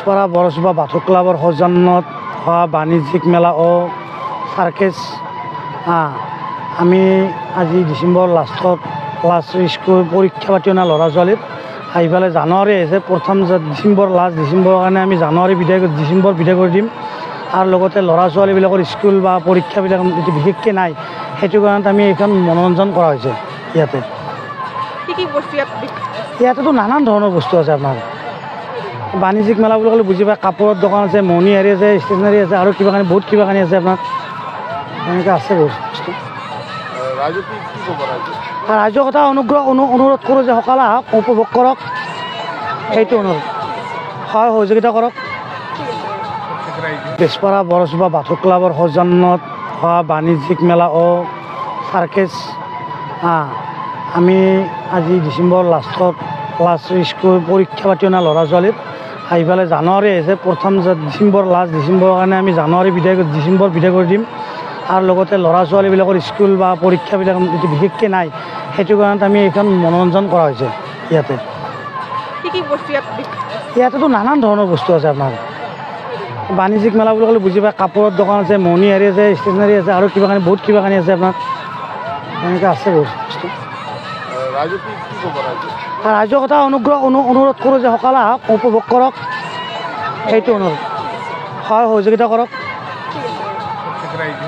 বেছপাৰা বৰসভা বাথৌ ক্লাবৰ সৌজন্যত হোৱা বাণিজ্যিক মেলা ও সাৰ্কেছ আমি আজি ডিচেম্বৰ লাষ্টত ক্লাছ স্কুল পৰীক্ষা পাতি অনা ল'ৰা ছোৱালীৰ আহি পেলাই জানুৱাৰী আহিছে প্ৰথম ডিচেম্বৰ লাষ্ট ডিচেম্বৰৰ কাৰণে আমি জানুৱাৰী ডিচেম্বৰ বিদায় কৰি দিম আৰু লগতে ল'ৰা ছোৱালীবিলাকৰ স্কুল বা পৰীক্ষাবিলাক যদি বিশেষকৈ নাই সেইটো কাৰণত আমি এইখন মনোৰঞ্জন কৰা হৈছে ইয়াতে ইয়াতেতো নানান ধৰণৰ বস্তু আছে আপোনাৰ বাণিজ্যিক মেলা বুলি ক'লে বুজি পায় কাপোৰৰ দোকান আছে মণিহাৰী আছে ষ্টেচনাৰী আছে আৰু কিবা কানি বহুত কিবা কানি আছে আপোনাৰ এনেকৈ আছে বহুত বস্তু ৰাইজৰ কথা অনুৰোধ কৰোঁ যে সকলো আহক উপভোগ কৰক সেইটো অনুৰোধ হয় সহযোগিতা কৰক বেছপাৰা বৰসভা বাথৌ ক্লাবৰ সৌজন্যত হোৱা বাণিজ্যিক মেলা ও সাৰ্কেছ আমি আজি ডিচেম্বৰ লাষ্টত ক্লাছ স্কুল পৰীক্ষা পাতি অনা ল'ৰা ছোৱালীৰ আহি পেলাই জানুৱাৰী আহিছে প্ৰথম ডিচেম্বৰ লাষ্ট ডিচেম্বৰৰ কাৰণে আমি জানুৱাৰী ডিচেম্বৰ বিদায় কৰি দিম আৰু লগতে ল'ৰা ছোৱালীবিলাকৰ স্কুল বা পৰীক্ষাবিলাক যদি বিশেষকৈ নাই সেইটো কাৰণত আমি এইখন মনোৰঞ্জন কৰা হৈছে ইয়াতে ইয়াতেতো নানান ধৰণৰ বস্তু আছে আপোনাৰ বাণিজ্যিক মেলা বুলি ক'লে বুজি পায় কাপোৰৰ দোকান আছে মণিহাৰী আছে ষ্টেচনাৰী আছে আৰু কিবা কানি বহুত কিবা কানি আছে আপোনাৰ এনেকৈ আছে বহুত বস্তু ৰাইজৰ কথা অনুৰোধ কৰোঁ যে সকলো আহক উপভোগ কৰক সেইটো অনুৰোধ হয় সহযোগিতা কৰক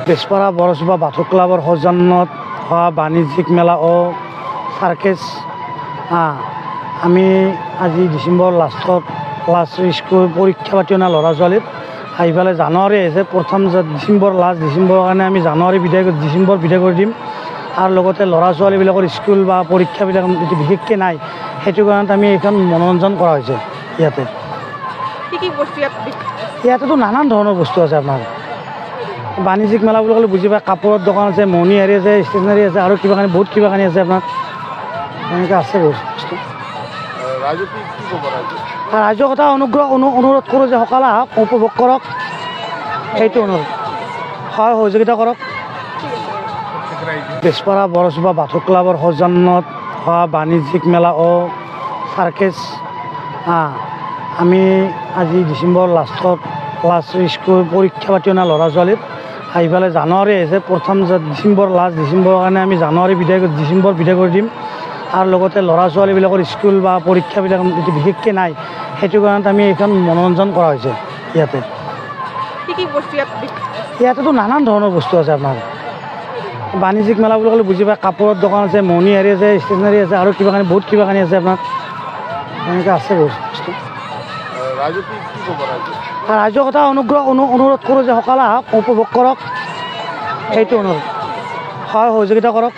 বেছপাৰা বৰসভা বাথৌ ক্লাবৰ সৌজন্যত হোৱা বাণিজ্যিক মেলা ও সাৰ্কেছ আমি আজি ডিচেম্বৰ লাষ্টত ক্লাছ স্কুল পৰীক্ষা পাতি অনা ল'ৰা ছোৱালীৰ আহি পেলাই জানুৱাৰী আহিছে প্ৰথম ডিচেম্বৰ লাষ্ট ডিচেম্বৰৰ কাৰণে আমি জানুৱাৰী ডিচেম্বৰ বিদায় কৰি দিম আৰু লগতে ল'ৰা ছোৱালীবিলাকৰ স্কুল বা পৰীক্ষাবিলাক যদি বিশেষকৈ নাই সেইটো কাৰণত আমি এইখন মনোৰঞ্জন কৰা হৈছে ইয়াতে ইয়াতেতো নানান ধৰণৰ বস্তু আছে আপোনাৰ বাণিজ্যিক মেলা বুলি ক'লে বুজি পায় কাপোৰৰ দোকান আছে মণিহাৰী আছে ষ্টেচনাৰী আছে আৰু কিবা কানি বহুত কিবা কানি আছে আপোনাৰ এনেকৈ আছে বহুত বস্তু ৰাইজৰ কথা অনুৰোধ কৰোঁ যে সকলো আহক উপভোগ কৰক সেইটো অনুৰোধ হয় সহযোগিতা কৰক বেছপাৰা বৰসভা বাথৌ ক্লাবৰ সৌজন্যত হোৱা বাণিজ্যিক মেলা ও সাৰ্কেছ আমি আজি ডিচেম্বৰ লাষ্টত ক্লাছ স্কুল পৰীক্ষা পাতি অনা ল'ৰা ছোৱালীৰ আহি পেলাই জানুৱাৰী আহিছে প্ৰথম ডিচেম্বৰ লাষ্ট ডিচেম্বৰৰ কাৰণে আমি জানুৱাৰী ডিচেম্বৰ বিদায় কৰি দিম আৰু লগতে ল'ৰা ছোৱালীবিলাকৰ স্কুল বা পৰীক্ষাবিলাক যদি বিশেষকৈ নাই সেইটো কাৰণত আমি এইখন মনোৰঞ্জন কৰা হৈছে ইয়াতে ইয়াতেতো নানান ধৰণৰ বস্তু আছে আপোনাৰ বাণিজ্যিক মেলা বুলি ক'লে বুজি পায় কাপোৰৰ দোকান আছে মণিহাৰী আছে ষ্টেচনাৰী আছে আৰু কিবা কানি বহুত কিবা কানি আছে আপোনাৰ এনেকৈ আছে বহুত বস্তু ৰাইজৰ কথা অনুৰোধ কৰোঁ যে সকলো আহক উপভোগ কৰক সেইটো অনুৰোধ হয় সহযোগিতা কৰক